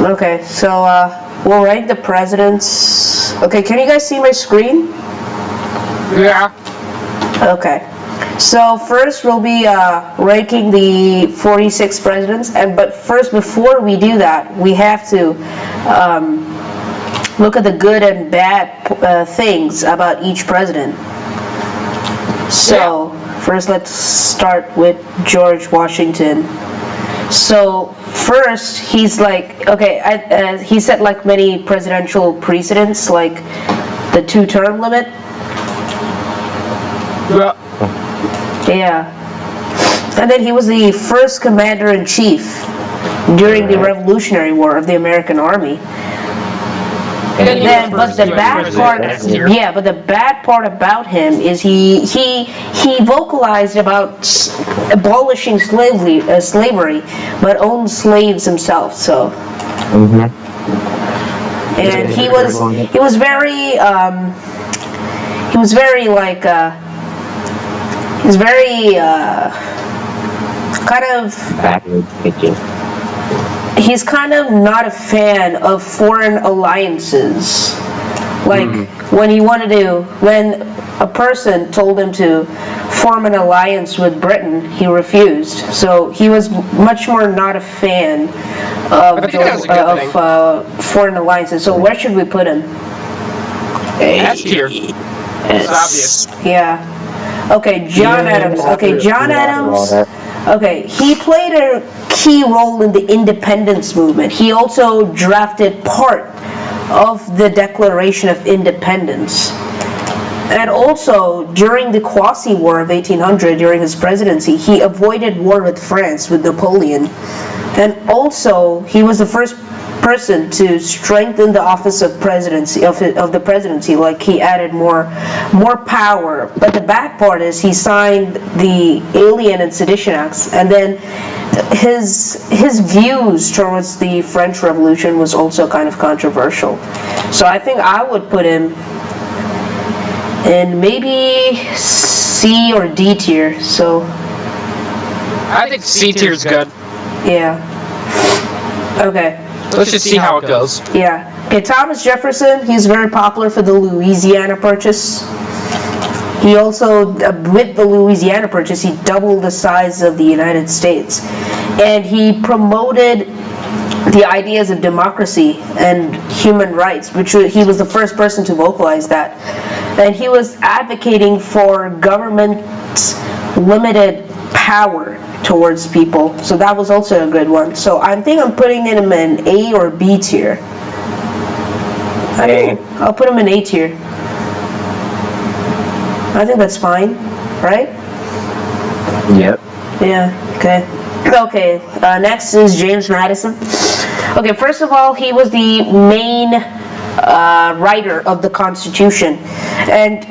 Okay, so we'll rank the presidents. Okay, can you guys see my screen? Yeah. Okay. So first we'll be ranking the 46 presidents, but first, before we do that, we have to look at the good and bad things about each president. So first, let's start with George Washington. So first, he's like, okay, he set like many presidential precedents, like the 2-term limit. Yeah. And then he was the first commander-in-chief during the Revolutionary War of the American Army. But the bad part about him is he vocalized about abolishing slavery, but owned slaves himself. So, and he was very he's kind of not a fan of foreign alliances. Like when a person told him to form an alliance with Britain, he refused. So he was much more not a fan of foreign alliances. So where should we put him? S tier. It's obvious. Yeah. Okay, John Adams. Okay, John Adams. Okay, he played a key role in the independence movement. He also drafted part of the Declaration of Independence. And also, during the Quasi-War of 1800, during his presidency, he avoided war with France, with Napoleon. And also, he was the first person to strengthen the office of presidency of the presidency. Like, he added more power. But the bad part is he signed the Alien and Sedition Acts, and then his views towards the French Revolution was also kind of controversial. So I think I would put him in maybe C or D tier. So I think C tier is good. Yeah. Okay. Let's just see how it goes. Yeah. Okay, Thomas Jefferson, he's very popular for the Louisiana Purchase. He also, with the Louisiana Purchase, he doubled the size of the United States. And he promoted the ideas of democracy and human rights, which he was the first person to vocalize that. And he was advocating for government's limited power towards people. So that was also a good one. So I think I'm putting him in A or B tier. I'll put him in A tier. I think that's fine, right? Yep. Yeah, okay. Okay, next is James Madison. Okay, first of all, he was the main writer of the Constitution. And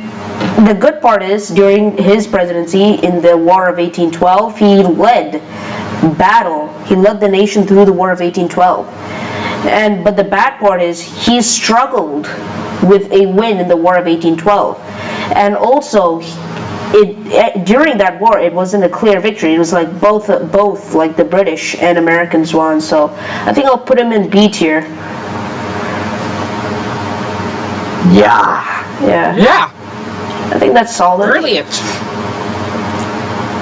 the good part is, during his presidency in the War of 1812, he led the nation through the War of 1812. But the bad part is, he struggled with a win in the War of 1812. And also, during that war, it wasn't a clear victory. It was like both like the British and Americans won. So I think I'll put him in B tier. Yeah. I think that's solid. Brilliant.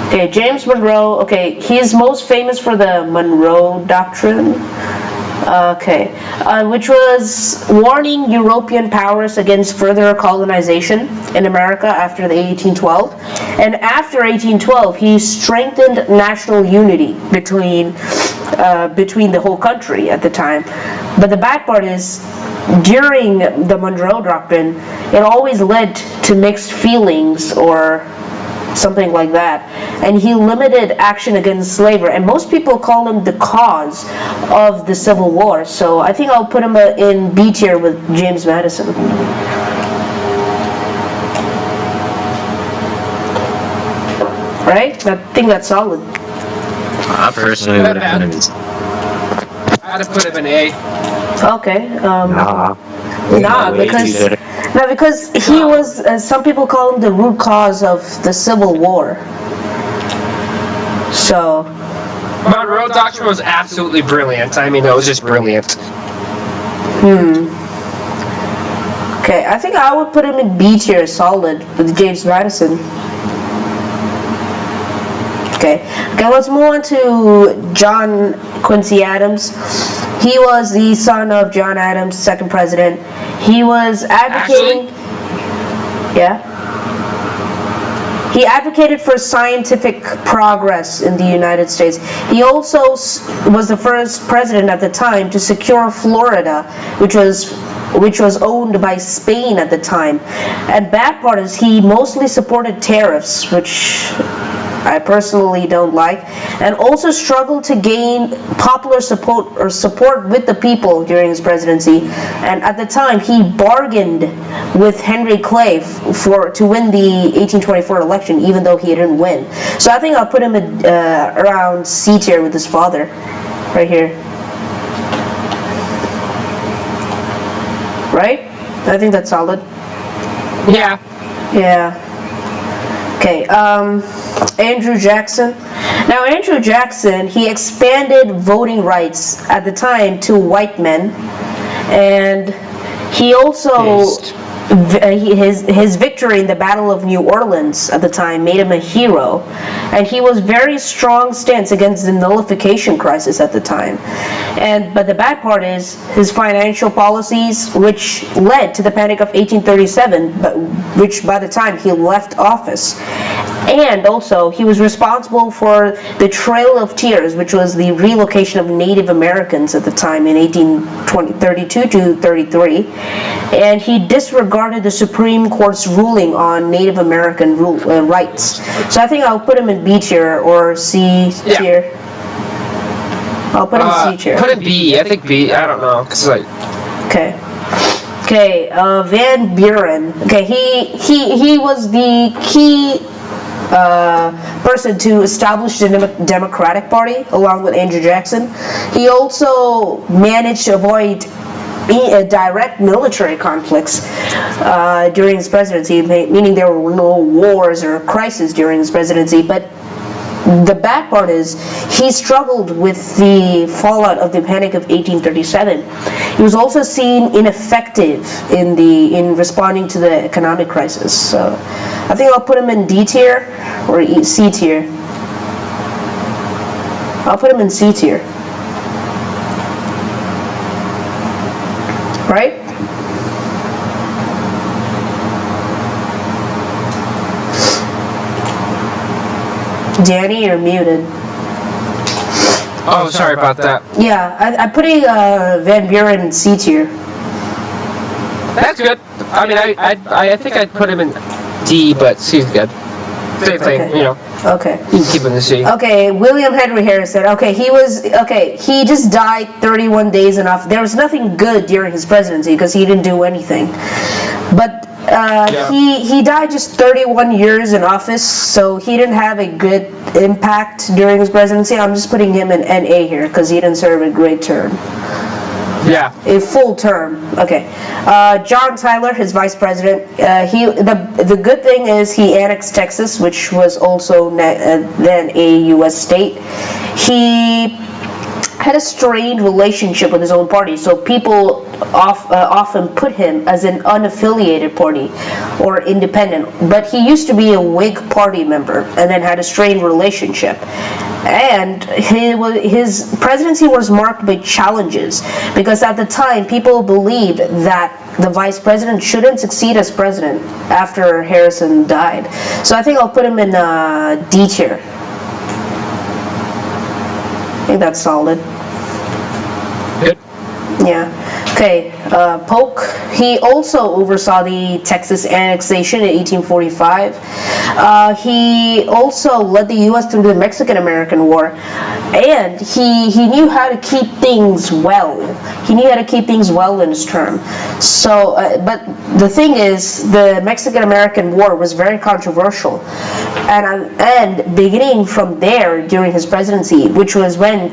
Okay, James Monroe. Okay, he's most famous for the Monroe Doctrine. Okay, which was warning European powers against further colonization in America after the 1812. And after 1812, he strengthened national unity between the whole country at the time. But the bad part is, during the Monroe Doctrine, it always led to mixed feelings or something like that. And he limited action against slavery. And most people call him the cause of the Civil War. So I think I'll put him in B tier with James Madison. Right? I think that's solid. I personally would have put him in. I'd have put him in A. Okay. Because he was, some people call him the root cause of the Civil War. So. Monroe Doctrine was absolutely brilliant. I mean, it was just brilliant. Okay, I think I would put him in B tier, solid, with James Madison. Okay, let's move on to John Quincy Adams. He was the son of John Adams, second president. He was advocating... Yeah? He advocated for scientific progress in the United States. He also was the first president at the time to secure Florida, which was owned by Spain at the time. And bad part is he mostly supported tariffs, which I personally don't like, and also struggled to gain popular support with the people during his presidency. And at the time, he bargained with Henry Clay to win the 1824 election, even though he didn't win. So I think I'll put him around C tier with his father, right here. Right? I think that's solid. Yeah. Yeah. Okay, Andrew Jackson. Now, Andrew Jackson, he expanded voting rights at the time to white men, and he also, his victory in the Battle of New Orleans at the time made him a hero, and he was very strong stance against the nullification crisis at the time. But the bad part is his financial policies, which led to the Panic of 1837, which by the time he left office. And also, he was responsible for the Trail of Tears, which was the relocation of Native Americans at the time in 1832 to 33. And he disregarded the Supreme Court's ruling on Native American rights. So I think I'll put him in B tier or C tier. Yeah. I'll put him in C tier. Put him B. I think B. I don't know. Cause like. Okay. Okay. Van Buren. Okay. He was the key person to establish the Democratic Party along with Andrew Jackson. He also managed to avoid direct military conflicts during his presidency, meaning there were no wars or crises during his presidency. But the bad part is he struggled with the fallout of the Panic of 1837. He was also seen ineffective in responding to the economic crisis. So I think I'll put him in D tier or C tier. I'll put him in C tier. Right? Danny, you're muted. Oh, sorry about that. Yeah, I'm putting Van Buren in C tier. That's good. I mean, I think I'd put him in D, but C's good. Same thing, Okay. you know. Okay. You can keep him in the C. Okay, William Henry Harrison. Okay, he just died 31 days and off. There was nothing good during his presidency because he didn't do anything. But he died just 31 years in office, so he didn't have a good impact during his presidency. I'm just putting him in NA here because he didn't serve a great term. Yeah. A full term. Okay. John Tyler, his vice president. The good thing is he annexed Texas, which was also then a U.S. state. He had a strained relationship with his own party, so people often put him as an unaffiliated party or independent. But he used to be a Whig party member and then had a strained relationship. And his presidency was marked by challenges because at the time people believed that the vice president shouldn't succeed as president after Harrison died. So I think I'll put him in D tier. I think that's solid. Good. Yeah. Okay. Polk. He also oversaw the Texas annexation in 1845. He also led the U.S. through the Mexican-American War, and he knew how to keep things well. He knew how to keep things well in his term. So, but the thing is, the Mexican-American War was very controversial, and beginning from there during his presidency, which was when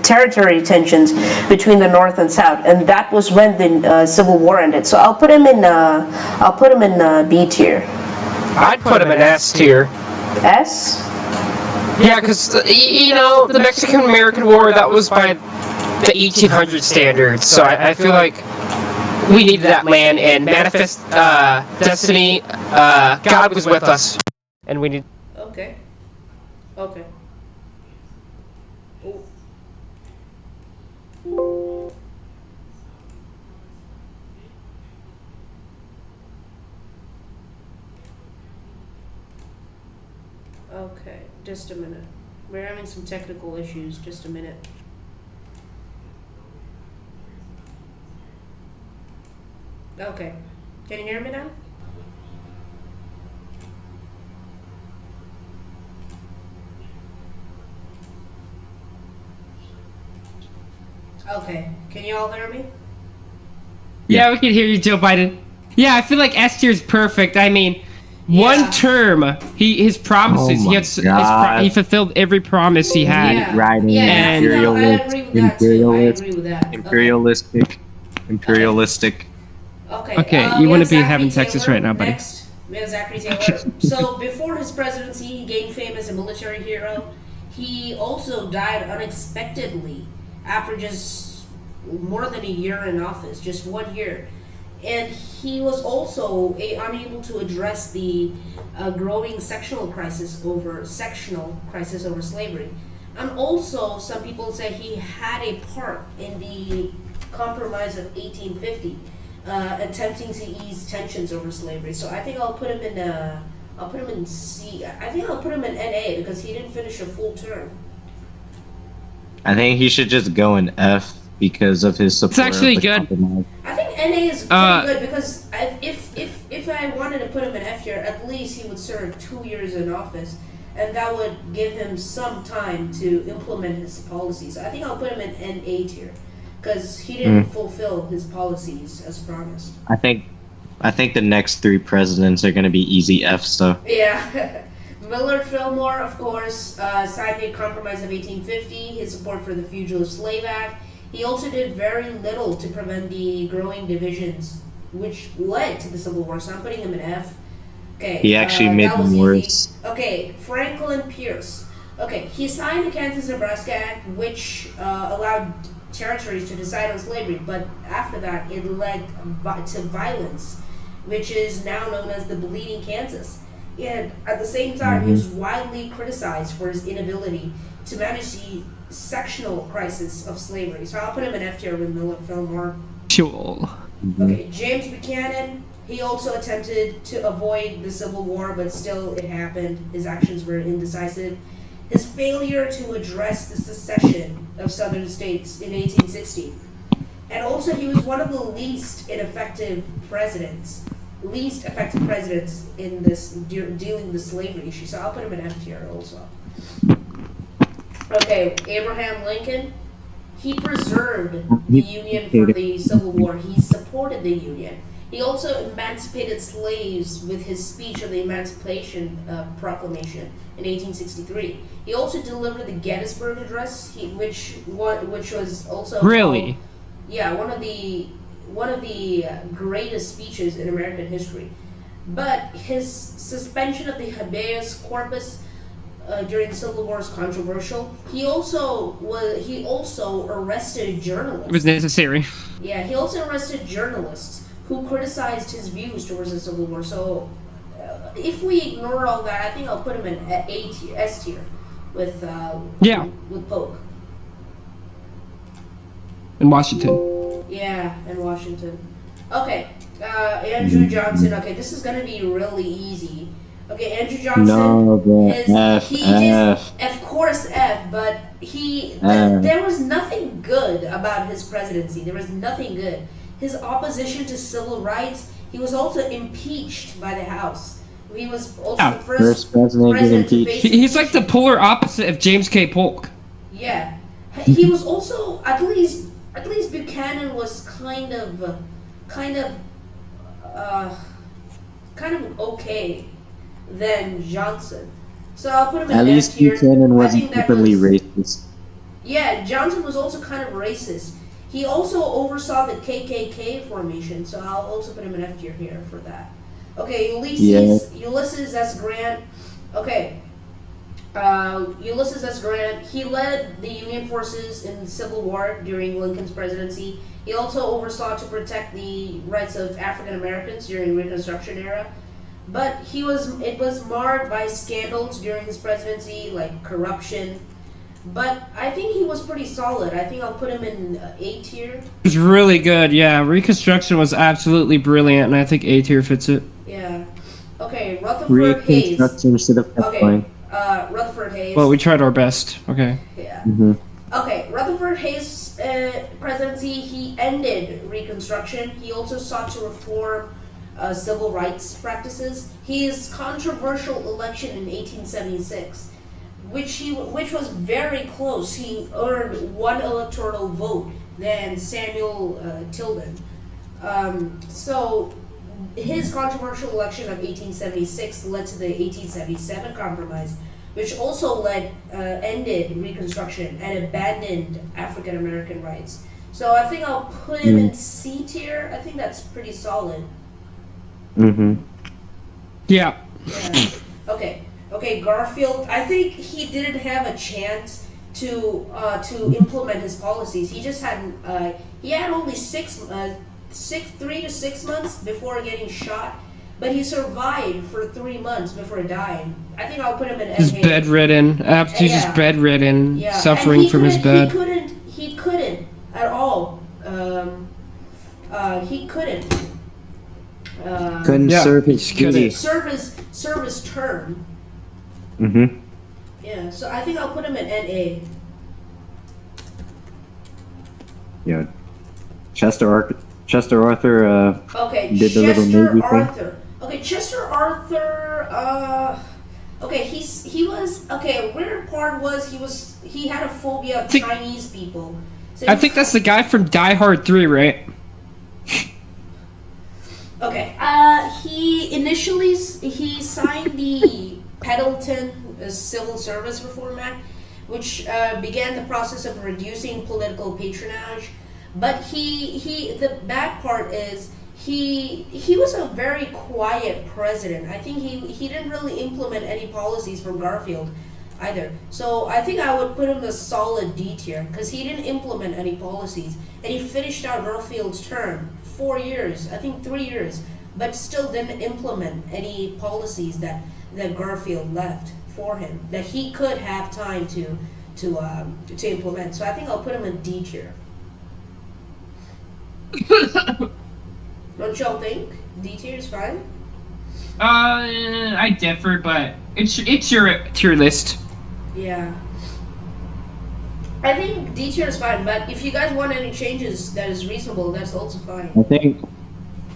territory tensions between the North and South, and that was when the Civil War ended. So I'll put him in B tier. I'd put him in S tier. S? Yeah, because you know the Mexican-American War, that was by the 1800 standards. So I feel like we needed that man, and Manifest Destiny, God was with us, and we need. Okay. Okay. Ooh. Okay, just a minute. We're having some technical issues. Just a minute. Okay. Can you hear me now? Okay. Can you all hear me? Yeah, we can hear you, Joe Biden. Yeah, I feel like S tier is perfect. I mean, one term, his promises. Oh my God. He fulfilled every promise he had. Yeah. Writing Yeah, And- I agree with that too. I agree with that. imperialistic. Okay, you we wouldn't have be Zachary having Texas Taylor right now, buddy. Next, we have Zachary Taylor. So before his presidency, he gained fame as a military hero. He also died unexpectedly after just more than a year in office, just 1 year. And he was also unable to address the growing sectional crisis over slavery. And also, some people say he had a part in the Compromise of 1850, attempting to ease tensions over slavery. So I think I'll put him in C. I think I'll put him in NA because he didn't finish a full term. I think he should just go in F because of his support. It's actually of the good. compromise. I think NA is pretty good because if I wanted to put him in F tier, at least he would serve 2 years in office, and that would give him some time to implement his policies. I think I'll put him in NA tier because he didn't fulfill his policies as promised. I think the next 3 presidents are going to be easy Fs though. Yeah. Millard Fillmore, of course, signed the Compromise of 1850, his support for the Fugitive Slave Act. He also did very little to prevent the growing divisions, which led to the Civil War, so I'm putting him in F. Okay. He actually made that was them easy. worse. Okay, Franklin Pierce. Okay, he signed the Kansas-Nebraska Act, which allowed territories to decide on slavery, but after that it led to violence, which is now known as the Bleeding Kansas. And at the same time, he was widely criticized for his inability to manage the sectional crisis of slavery. So I'll put him in F tier with Millard Fillmore. Sure. Okay, James Buchanan. He also attempted to avoid the Civil War, but still it happened. His actions were indecisive. His failure to address the secession of southern states in 1860. And also he was one of the least effective presidents in this dealing with the slavery issue. So I'll put him in F tier also. Okay, Abraham Lincoln. He preserved the Union for the Civil War. He supported the Union. He also emancipated slaves with his speech of the Emancipation Proclamation in 1863. He also delivered the Gettysburg Address, which was also Really? one of the greatest speeches in American history. But his suspension of the habeas corpus during the Civil War is controversial. He also arrested journalists. It was necessary. Yeah, he also arrested journalists who criticized his views towards the Civil War. So, if we ignore all that, I think I'll put him in S tier with Polk. In Washington. Yeah, in Washington. Okay, Andrew Johnson. Okay, this is gonna be really easy. Okay, Andrew Johnson. No, but Of course F, but there was nothing good about his presidency. There was nothing good. His opposition to civil rights. He was also impeached by the House. He was also the first president to get to impeached. face He's like the polar opposite of James K. Polk. Yeah, he was also at least Buchanan was kind of okay than Johnson. So I'll put him in At least F tier. Buchanan I wasn't think that openly was- racist. Yeah, Johnson was also kind of racist. He also oversaw the KKK formation, so I'll also put him in F tier here for that. Okay, Ulysses S. Grant. Okay, Ulysses S. Grant, he led the Union forces in the Civil War during Lincoln's presidency. He also oversaw to protect the rights of African Americans during Reconstruction era. But it was marred by scandals during his presidency, like corruption. But I think he was pretty solid. I think I'll put him in A tier. It's really good. Yeah, Reconstruction was absolutely brilliant, and I think A tier fits it. Yeah. Okay, Rutherford Hayes. Reconstruction should have kept Okay, going. Rutherford Hayes. Well, we tried our best. Okay. Yeah. Mm-hmm. Okay, Rutherford Hayes' presidency, he ended Reconstruction. He also sought to reform civil rights practices. His controversial election in 1876, which was very close. He earned one electoral vote than Samuel Tilden. So his controversial election of 1876 led to the 1877 Compromise, which also ended Reconstruction and abandoned African American rights. So I think I'll put him in C tier. I think that's pretty solid. Mm-hmm. Yeah. Yeah. Okay, Garfield. I think he didn't have a chance to implement his policies. He just had he had only 3 to 6 months before getting shot, but he survived for 3 months before dying. I think I'll put him in. He's bedridden. Absolutely, just bedridden, Yeah. suffering from his bed. He couldn't at all. He couldn't. Couldn't Yeah, serve his he couldn't. duty. serve his term. Mm-hmm. Yeah, so I think I'll put him in NA. Yeah. Chester Arthur Okay, did the little Chester movie thing. Arthur. Okay, Chester Arthur. Okay, he was okay. Weird part was he had a phobia of Chinese people. So I think that's the guy from Die Hard 3, right? Okay. He initially signed the Pendleton Civil Service Reform Act, which began the process of reducing political patronage. But the bad part is he was a very quiet president. I think he didn't really implement any policies from Garfield either. So I think I would put him a solid D tier because he didn't implement any policies, and he finished out Garfield's term 4 years, I think 3 years, but still didn't implement any policies that Garfield left for him that he could have time to implement. So I think I'll put him in D tier. Don't y'all think D tier is fine? I differ, but it's your tier list. Yeah. I think D tier is fine, but if you guys want any changes that is reasonable, that's also fine. I think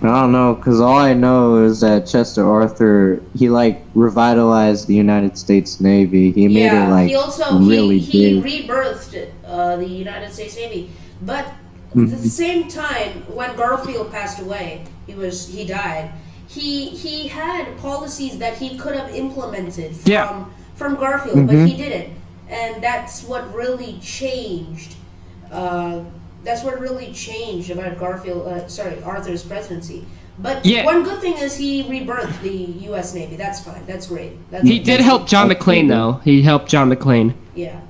I don't know, because all I know is that Chester Arthur, he revitalized the United States Navy. He made it he also really he big. rebirthed the United States Navy, but at the same time, when Garfield passed away, he died. He had policies that he could have implemented from Garfield, but he didn't, and that's what really changed. That's what really changed about Arthur's presidency. But one good thing is he rebirthed the U.S. Navy. That's fine. That's great. He did help John McClane, though. He helped John McClane. Yeah.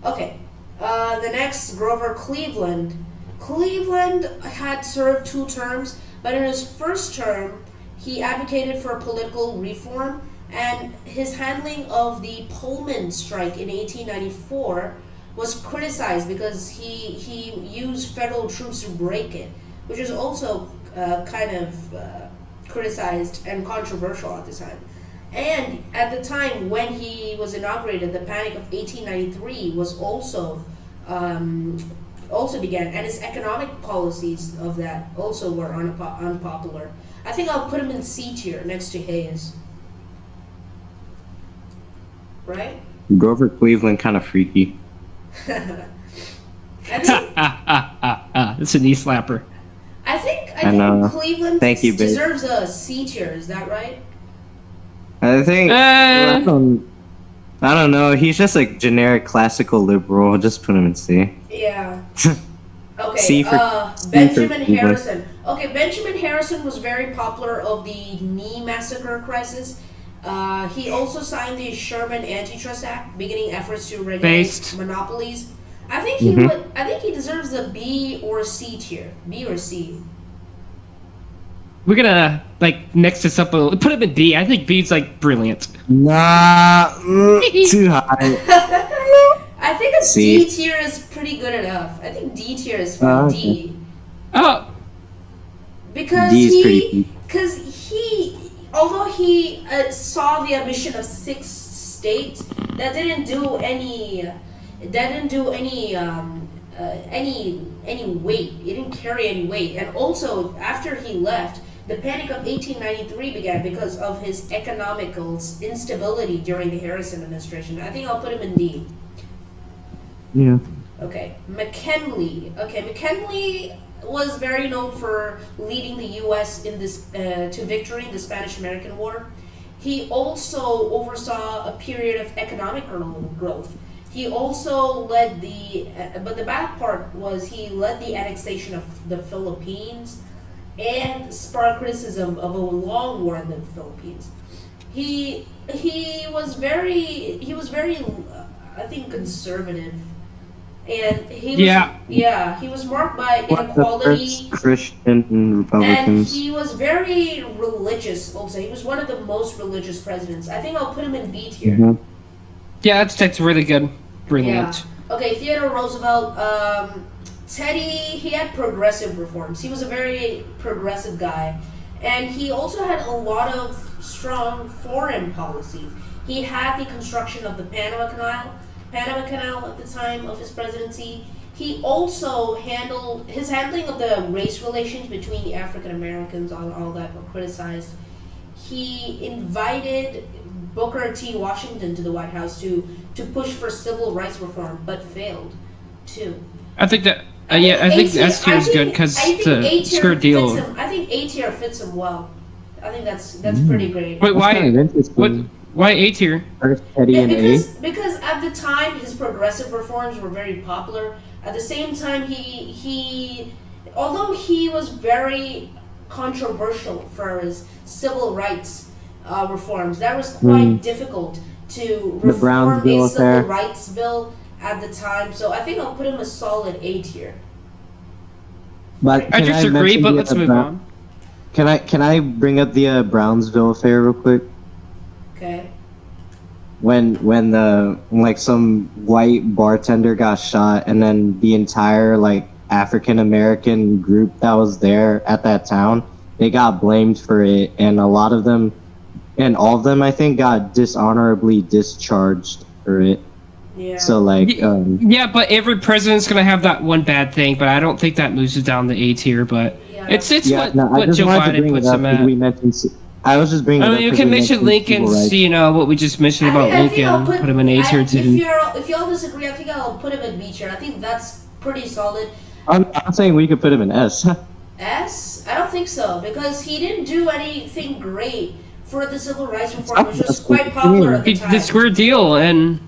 Okay. The next, Grover Cleveland. Cleveland had served 2 terms, but in his first term, he advocated for political reform, and his handling of the Pullman strike in 1894 was criticized because he used federal troops to break it, which is also kind of criticized and controversial at the time. And at the time when he was inaugurated, the Panic of 1893 was also began, and his economic policies of that also were unpopular. I think I'll put him in C tier next to Hayes. Right? Grover Cleveland kind of freaky. I think It's a knee slapper. I think Cleveland Thank you, babe. deserves a C tier. Is that right? I think I don't know. He's just a generic classical liberal. I'll just put him in C. Yeah. Okay. C for Benjamin Cleveland. Harrison. Okay, Benjamin Harrison was very popular of the knee massacre crisis, He also signed the Sherman Antitrust Act, beginning efforts to regulate Based. monopolies. I think he would. I think he deserves a B or C tier. B or C. We're gonna like mix this up a little. Put him in B. I think B's like brilliant. Nah, too high. I think a C. D tier is pretty good enough. I think D tier is Okay. D. Oh, Because D is pretty although he saw the admission of 6 states, that didn't do any any weight. It didn't carry any weight. And also, after he left, the Panic of 1893 began because of his economical instability during the Harrison administration. I think I'll put him in D. Yeah. Okay, McKinley. Okay, McKinley was very known for leading the U.S. in this to victory in the Spanish-American War. He also oversaw a period of economic growth. He also led but the bad part was he led the annexation of the Philippines and sparked criticism of a long war in the Philippines. He was very I think conservative. And he was marked by One of the inequality, first Christian and Republicans. he was very religious. Also, he was one of the most religious presidents. I think I'll put him in B tier. Mhm. yeah, that's really good. Brilliant. Yeah. Okay, Theodore Roosevelt. Teddy, he had progressive reforms. He was a very progressive guy, and he also had a lot of strong foreign policies. He had the construction of the Panama Canal at the time of his presidency. He also his handling of the race relations between the African Americans, all that were criticized. He invited Booker T. Washington to the White House to push for civil rights reform, but failed too. I think that. I think S tier is good because the skirt deal. I think A tier fits him well. I think that's pretty great. Wait, why? kind of interesting. Why A tier? First Teddy and A. Because at the time his progressive reforms were very popular. At the same time, he although he was very controversial for his civil rights reforms, that was quite difficult to The reform Browns bill a civil affair. rights bill at the time. So I think I'll put him a solid A tier. But I can disagree, mention but the, let's move on. Can I bring up the Brownsville affair real quick? Okay. When some white bartender got shot, and then the entire African American group that was there at that town, they got blamed for it, and all of them I think got dishonorably discharged for it. Yeah. So Yeah, but every president's gonna have that one bad thing, but I don't think that moves it down to A tier. But Yeah. it's I what just Joe wanted to Biden bring puts it up him because at. we mentioned. I was just bringing. I it mean, up you 'cause can we mention mentioned civil Lincoln's, rights. what we just mentioned about I think I'll Lincoln, put him in A tier too. If y'all disagree, I think I'll put him in B tier. I think that's pretty solid. I'm saying we could put him in S. S? I don't think so, because he didn't do anything great for the civil rights reform, which was quite popular at the time. The square deal, and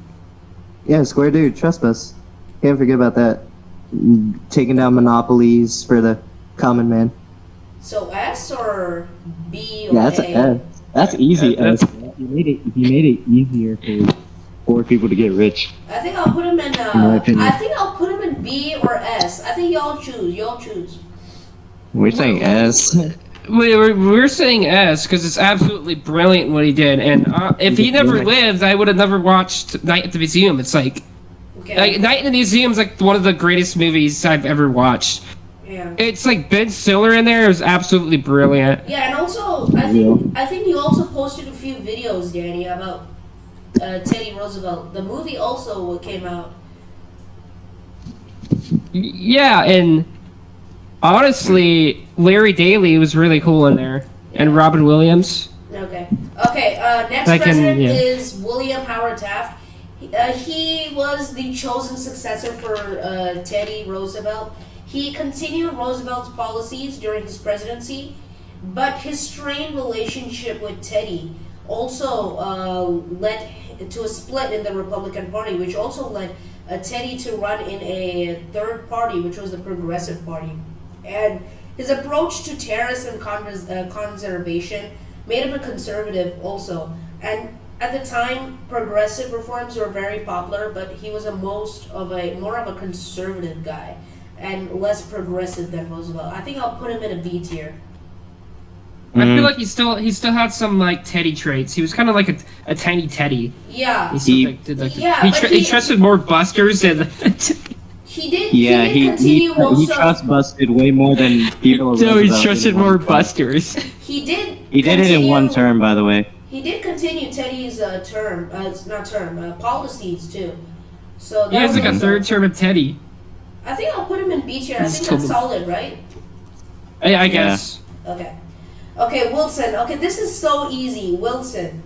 Yeah, Square Dude, trust us. Can't forget about that. Taking down monopolies for the common man. So S or B or Yeah, that's A? a S. That's easy That's- S. He made it easier for poor people to get rich. I think I'll put him in. my opinion. I think I'll put him in B or S. I think y'all choose. Y'all choose. We're saying S. we're saying S because it's absolutely brilliant what he did. And if he never lived, I would have never watched Night at the Museum. It's like Okay. Night in the Museum is like one of the greatest movies I've ever watched. Yeah. It's like Ben Stiller in there is absolutely brilliant. Yeah, and also I think you also posted a few videos, Danny, about Teddy Roosevelt. The movie also came out. Yeah, and honestly, Larry Daly was really cool in there, and Robin Williams. Okay. Okay. Next Like in- president yeah. is William Howard Taft. He was the chosen successor for Teddy Roosevelt. He continued Roosevelt's policies during his presidency, but his strained relationship with Teddy also led to a split in the Republican Party, which also led Teddy to run in a third party, which was the Progressive Party. And his approach to tariffs and conservation made him a conservative also. And at the time, progressive reforms were very popular, but he was more of a conservative guy and less progressive than Roosevelt. I think I'll put him in a B tier. I feel like he still had some like Teddy traits. He was kind of like a tiny Teddy. Yeah. He still did like Yeah, he trusted more busters than. He did. Yeah, he trust busted way more than people. No, he trusted more busters. He did. He did it in one term, by the way. He did continue Teddy's policies too. So that He has was like a third term of Teddy. I think I'll put him in B tier. I think that's solid, right? I guess. Okay. Okay, Wilson. Okay, this is so easy. Wilson.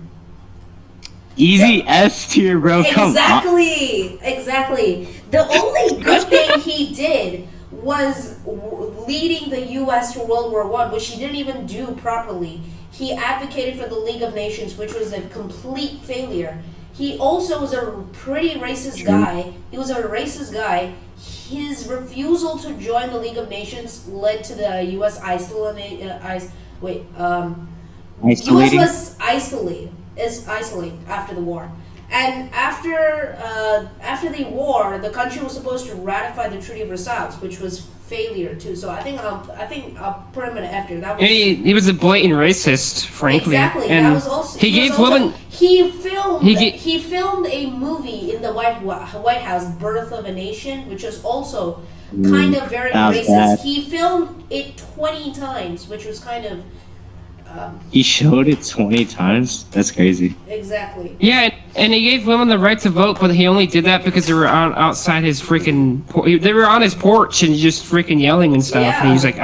Easy S tier, bro. Come on. Exactly. The only good thing he did was leading the U.S. to World War I, which he didn't even do properly. He advocated for the League of Nations, which was a complete failure. He also was a pretty racist guy. He was a racist guy. His refusal to join the League of Nations led to the U.S. isolating. U.S. was isolated after the war. And after the war, the country was supposed to ratify the Treaty of Versailles, which was failure too. So I think I'll put him in after that. He was a blatant racist, frankly. Exactly. And that was also, he filmed a movie in the White House, Birth of a Nation, which was also kind of very racist. Bad. He filmed it 20 times, which was kind of. He showed it 20 times? That's crazy. Exactly. Yeah, and he gave women the right to vote, but he only did that because they were outside his freaking. They were on his porch and just freaking yelling and stuff. Yeah. And he's like,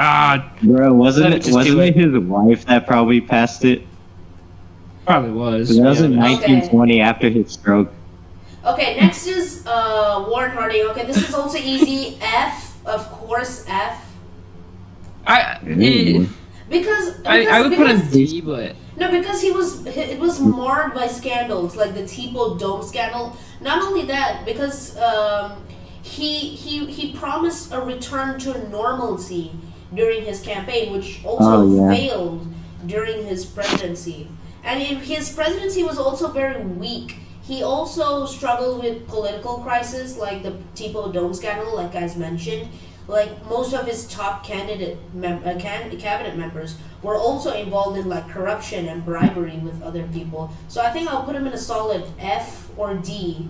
Bro, wasn't it it. his wife that probably passed it? Probably was. That was in 1920 after his stroke. Okay, next is Warren Harding. Okay, this is also easy. F, of course, F. Because I would put him D, but no, because it was marred by scandals like the Tipo Dome scandal. Not only that, because he promised a return to normalcy during his campaign, which also failed during his presidency. And his presidency was also very weak. He also struggled with political crisis, like the Tipo Dome scandal, like guys mentioned. Like most of his top cabinet members were also involved in like corruption and bribery with other people. So I think I'll put him in a solid F or D.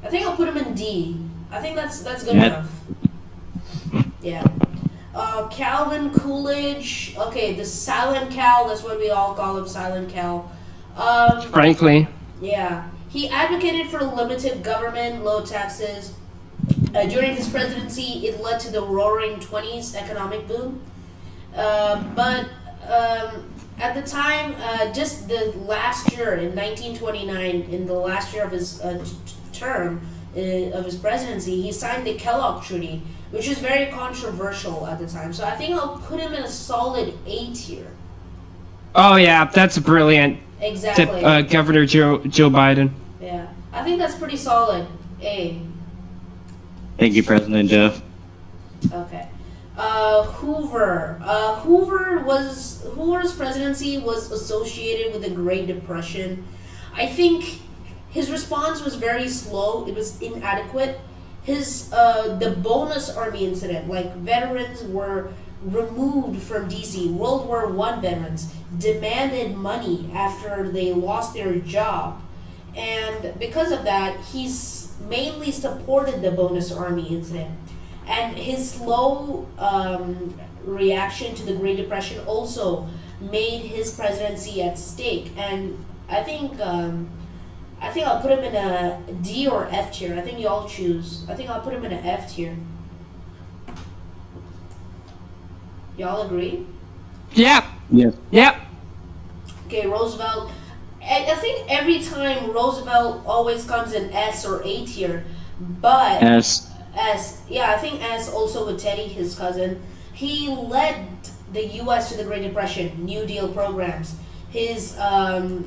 I think I'll put him in D. I think that's good enough. Yeah. Calvin Coolidge. Okay, the Silent Cal. That's what we all call him, Silent Cal. frankly. Yeah. He advocated for limited government, low taxes. During his presidency, it led to the Roaring '20s economic boom. But at the time, just the last year, in 1929, in the last year of his term of his presidency, he signed the Kellogg Treaty, which is very controversial at the time. So I think I'll put him in a solid A tier. Oh yeah, that's brilliant. Exactly. Governor Joe Biden. Yeah, I think that's pretty solid. A. Thank you, President Jeff. Okay. Hoover. Hoover's presidency was associated with the Great Depression. I think his response was very slow. It was inadequate. The bonus army incident, like veterans were removed from DC. World War I veterans demanded money after they lost their job. And because of that, he's mainly supported the bonus army incident. And his slow reaction to the Great Depression also made his presidency at stake. And I think I'll put him in a D or F tier. I think y'all choose. I think I'll put him in an F tier. Y'all agree? Yeah. Yes. Yep. Okay, Roosevelt. I think every time Roosevelt always comes in S or A tier, but S. Yeah, I think S also with Teddy, his cousin. He led the U.S. to the Great Depression, New Deal programs, and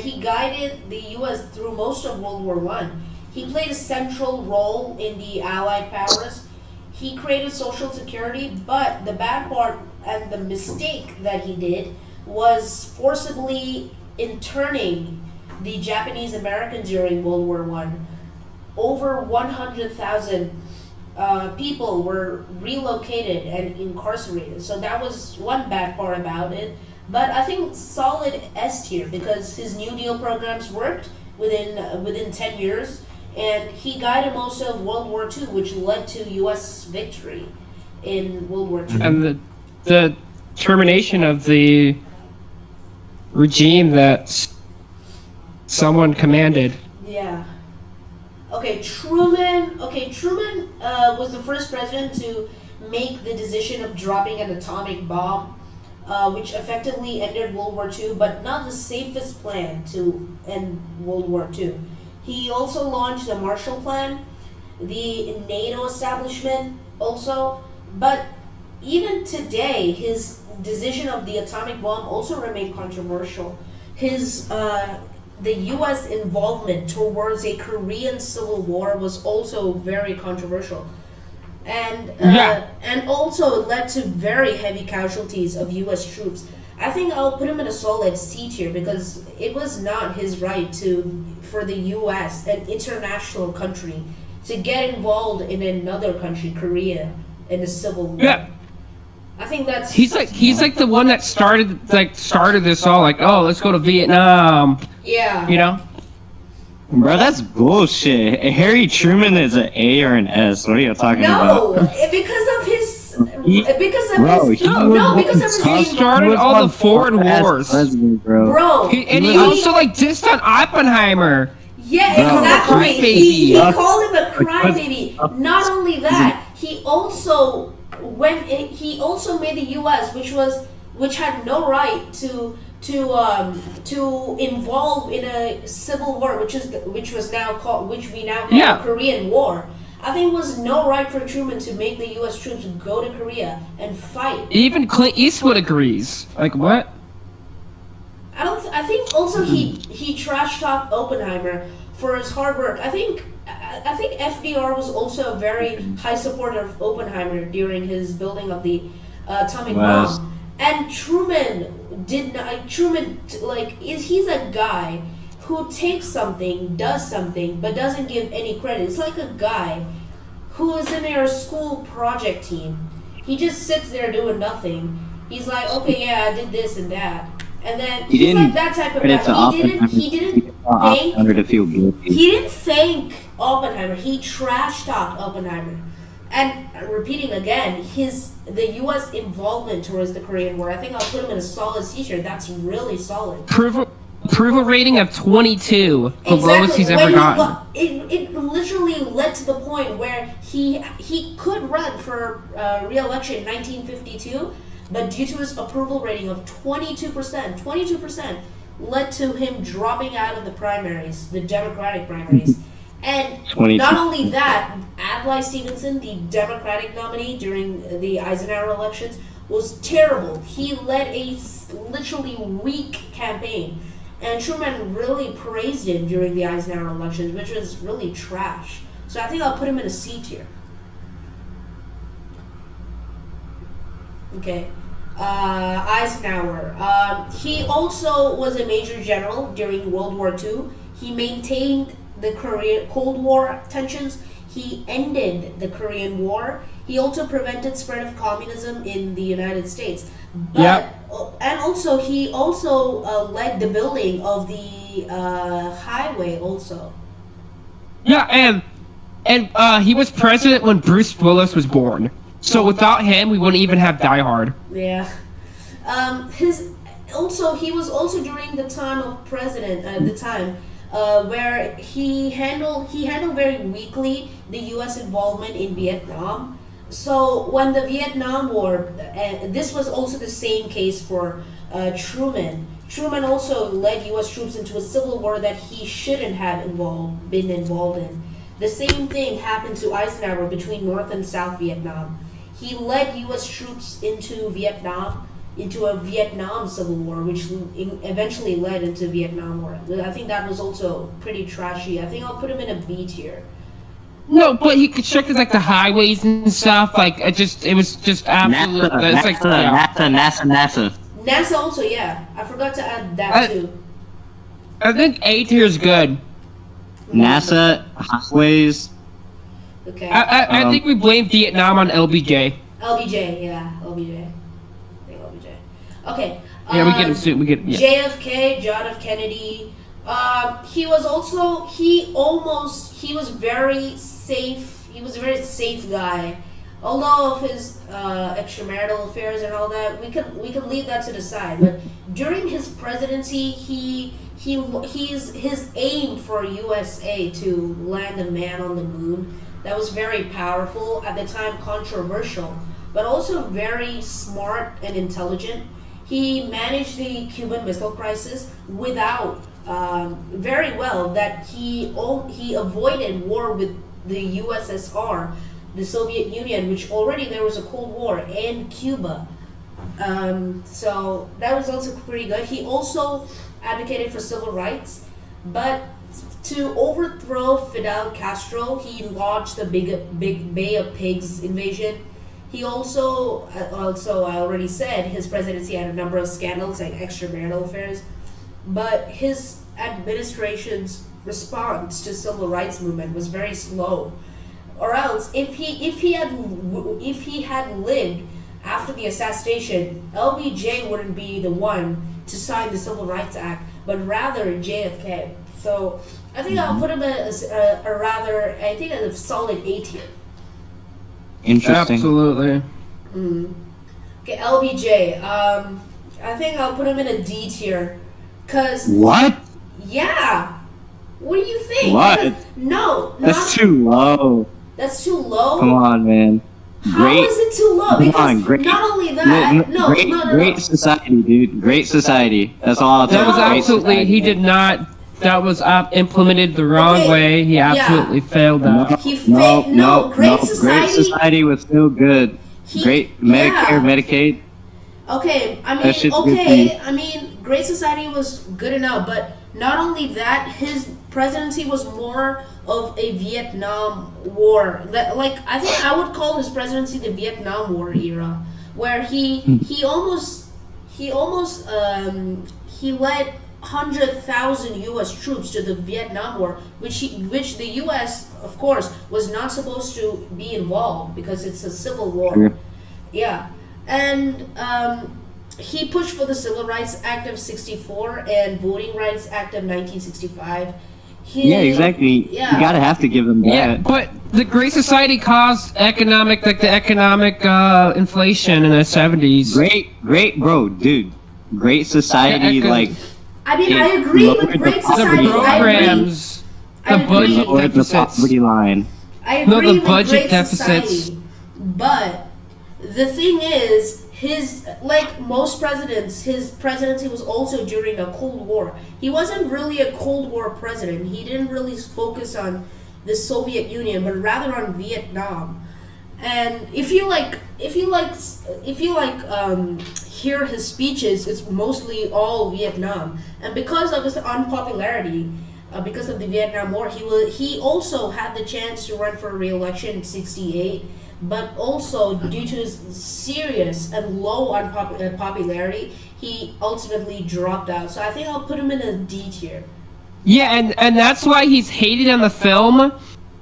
he guided the U.S. through most of World War I. He played a central role in the Allied powers. He created Social Security, but the bad part and the mistake that he did was forcibly interning the Japanese Americans during World War One. Over 100,000 people were relocated and incarcerated. So that was one bad part about it. But I think solid S tier because his New Deal programs worked within 10 years, and he guided most of World War II, which led to U.S. victory in World War II. And the termination of the regime that someone commanded. Yeah. Okay, Truman. Okay, Truman was the first president to make the decision of dropping an atomic bomb, which effectively ended World War II, but not the safest plan to end World War II. He also launched the Marshall Plan, the NATO establishment also, but even today, his decision of the atomic bomb also remained controversial. His the U.S. involvement towards a Korean Civil War was also very controversial, and and also it led to very heavy casualties of U.S. troops. I think I'll put him in a solid C tier because it was not his right for the U.S., an international country, to get involved in another country, Korea, in a civil war. Yeah. I think that's He's like the one that started this all, like, oh, let's go to Vietnam, yeah. you know? Bro, that's bullshit. Harry Truman is an A or an S. What are you talking No, about? because of his He started all the foreign wars. President, bro. bro. And he also like dissed on Oppenheimer. Yeah, Bro. exactly. Crybaby. He called him a crybaby. Not only that, he also made the U.S., which had no right to involve in a civil war, which we now call Yeah. the Korean War. I think it was no right for Truman to make the U.S. troops go to Korea and fight. Even Clint Eastwood agrees. Like, what? I think also he trash talked Oppenheimer for his hard work. I think FDR was also a very high supporter of Oppenheimer during his building of the atomic bomb. And Truman did not. He's a guy who takes something, does something, but doesn't give any credit. It's like a guy who is in our school project team. He just sits there doing nothing. He's like, okay, yeah, I did this and that. And then he's like that type of guy. He didn't thank Oppenheimer. He trash talked Oppenheimer. And repeating again, the U.S. involvement towards the Korean War. I think I'll put him in a solid C tier. That's really solid. Approval rating of 22, the lowest he's ever gotten. It literally led to the point where he could run for re-election in 1952. But due to his approval rating of 22% led to him dropping out of the primaries, the Democratic primaries. And 22. Not only that, Adlai Stevenson, the Democratic nominee during the Eisenhower elections, was terrible. He led a literally weak campaign. And Truman really praised him during the Eisenhower elections, which was really trash. So I think I'll put him in a C tier. Okay. Eisenhower. He also was a major general during World War II. He maintained the Cold War tensions. He ended the Korean War. He also prevented spread of communism in the United States. And also he led the building of the highway also. Yeah, and he was president when Bruce Willis was born. So without him, we wouldn't even have Die Hard. Yeah. He was also during the time of president at the time, where he handled very weakly the U.S. involvement in Vietnam. So when the Vietnam War, this was also the same case for Truman. Truman also led U.S. troops into a civil war that he shouldn't have been involved in. The same thing happened to Eisenhower between North and South Vietnam. He led U.S. troops into a Vietnam Civil War, which eventually led into Vietnam War. I think that was also pretty trashy. I think I'll put him in a B tier. No, but he constructed like the highways and stuff. Like it was just absolute. NASA. NASA also, yeah. I forgot to add that I- too. I think A tier is good. NASA, highways. Okay. I think we blame Vietnam on LBJ. LBJ, yeah, LBJ. I think LBJ. Okay. Yeah, we get it. We get yeah. JFK, John F. Kennedy. He was very safe. He was a very safe guy. Although of his extramarital affairs and all that, we can leave that to the side. But during his presidency, his aim for USA to land a man on the moon, that was very powerful, at the time controversial, but also very smart and intelligent. He managed the Cuban Missile Crisis without very well. That he avoided war with the USSR, the Soviet Union, which already there was a Cold War, and Cuba. So that was also pretty good. He also advocated for civil rights, but to overthrow Fidel Castro, he launched the big Bay of Pigs invasion. He also I already said, his presidency had a number of scandals like extramarital affairs, but his administration's response to civil rights movement was very slow. Or else, if he had lived after the assassination, LBJ wouldn't be the one to sign the Civil Rights Act, but rather JFK. So I think I'll put him as a solid A tier. Interesting. Absolutely. Okay, LBJ. I think I'll put him in a D tier, cause What? yeah. What do you think? What? No, That's too low. That's too low. Come on, man. How is it too low? Come Because on, great. not only that, Great society, dude. Great society. That's all I'll tell That was you. Great absolutely. society. He did not. That was implemented the wrong Okay, way. He yeah. absolutely failed that. He Great Society. Great society was still good. Great Medicare, Medicaid. Okay, That shit's good for you. I mean, Great Society was good enough, but not only that, his presidency was more of a Vietnam War. I think I would call his presidency the Vietnam War era, where he led 100,000 U.S. troops to the Vietnam War, which the U.S. of course was not supposed to be involved because it's a civil war. Yeah, and he pushed for the Civil Rights Act of '64 and Voting Rights Act of 1965. Yeah, exactly. Yeah. You gotta have to give them that. Yeah, but the Great Society caused economic inflation in the 70s. Great, bro, dude. Great society, Yeah, like. I mean, I it agree lowered with the Great poverty Society. The line. I agree. programs, I the agree. budget Lowered the deficits. poverty line. I agree No, the with budget Great deficits. Society, but the thing is, most presidents, his presidency was also during a Cold War. He wasn't really a Cold War president. He didn't really focus on the Soviet Union, but rather on Vietnam. And if you hear his speeches, it's mostly all Vietnam. And because of his unpopularity, because of the Vietnam War, he also had the chance to run for re-election in '68. But also, due to his serious and low popularity, he ultimately dropped out. So I think I'll put him in a D tier. Yeah, and that's why he's hated on the film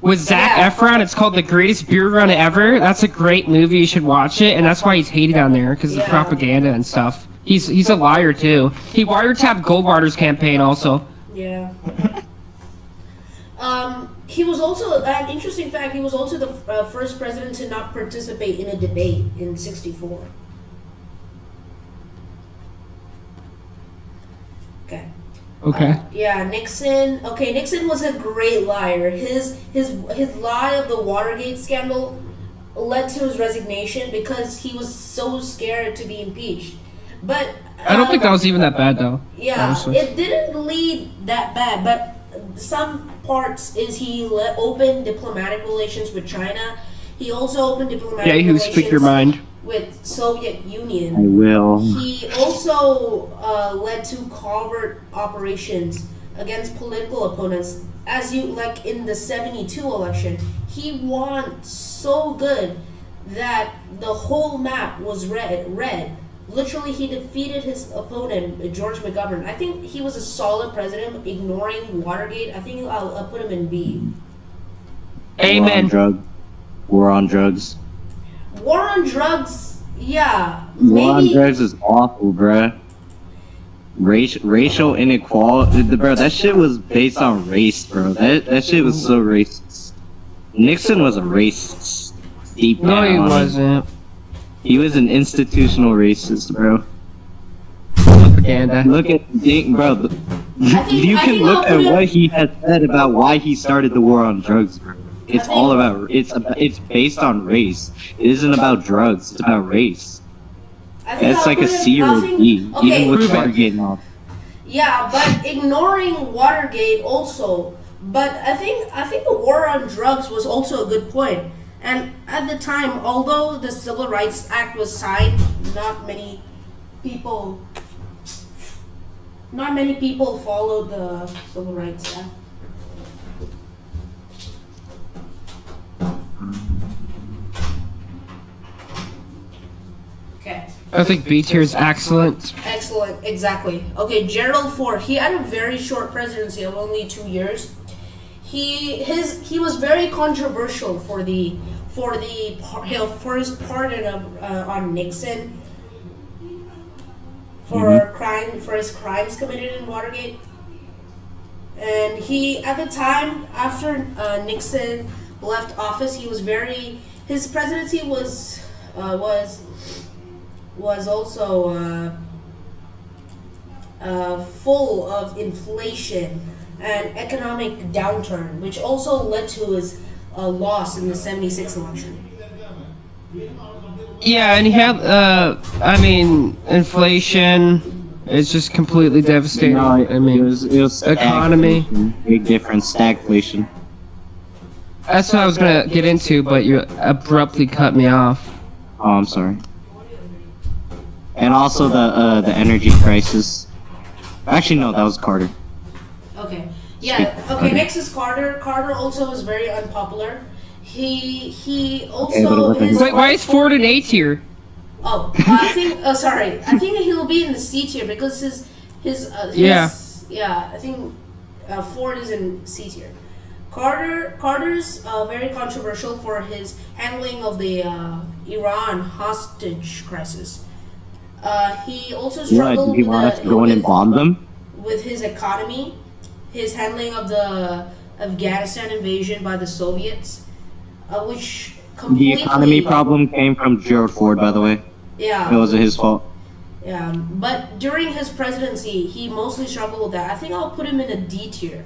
with Zac Yeah. Efron. It's called The Greatest Beer Run Ever. That's a great movie. You should watch it. And that's why he's hated on there, because of the Yeah. propaganda and stuff. He's a liar, too. He wiretapped Goldwater's campaign, also. Yeah. He was also, an interesting fact, he was also the first president to not participate in a debate in '64. Okay. Okay. Yeah, Nixon. Okay, Nixon was a great liar. His lie of the Watergate scandal led to his resignation because he was so scared to be impeached. But I don't think that was even that bad, though. yeah, honestly. it didn't lead that bad, but some parts is he opened diplomatic relations with China. He also opened diplomatic Yeah, you relations speak your mind. with Soviet Union. I will. He also led to covert operations against political opponents. As you like in the '72 election, he won so good that the whole map was red Literally, he defeated his opponent, George McGovern. I think he was a solid president, ignoring Watergate. I think I'll put him in B. Amen. War on drugs. War on drugs, yeah. War on Maybe. drugs is awful, bruh. Racial inequality, bro. That shit was based on race, bro. That shit was so racist. Nixon was a racist. Deep down. No, he wasn't. He was an institutional racist, bro. Propaganda. Look at bro. You can look at what he has said about why he started the war on drugs, bro. It's all about it's based on race. It isn't about drugs. It's about race. It's like a C or a D, even with Watergate and all. Yeah, but ignoring Watergate also. But I think the war on drugs was also a good point. And at the time, although the Civil Rights Act was signed, not many people followed the Civil Rights Act. Okay. I think B tier is excellent. Excellent, exactly. Okay, Gerald Ford. He had a very short presidency of only 2 years. He was very controversial for his pardon on Nixon for his crimes committed in Watergate. And he, at the time after Nixon left office, his presidency was also full of inflation and economic downturn, which also led to his loss in the '76 election. Yeah, and he had, inflation is just completely devastating. No, it was economy. Big difference, stagflation. That's what I was gonna get into, but you abruptly cut me off. Oh, I'm sorry. And also the energy crisis. Actually, no, that was Carter. Okay. Yeah. Okay. Next is Carter. Carter also was very unpopular. He also Wait, why is Ford an A tier? Oh, I think. Oh, sorry. I think he'll be in the C tier because I think Ford is in C tier. Carter's very controversial for his handling of the Iran hostage crisis. He also struggled Did he want us to go in and bomb them? With his economy, his handling of the Afghanistan invasion by the Soviets, which completely... The economy problem came from Gerald Ford, by the way. Yeah. It wasn't his fault. Yeah, but during his presidency, he mostly struggled with that. I think I'll put him in a D tier.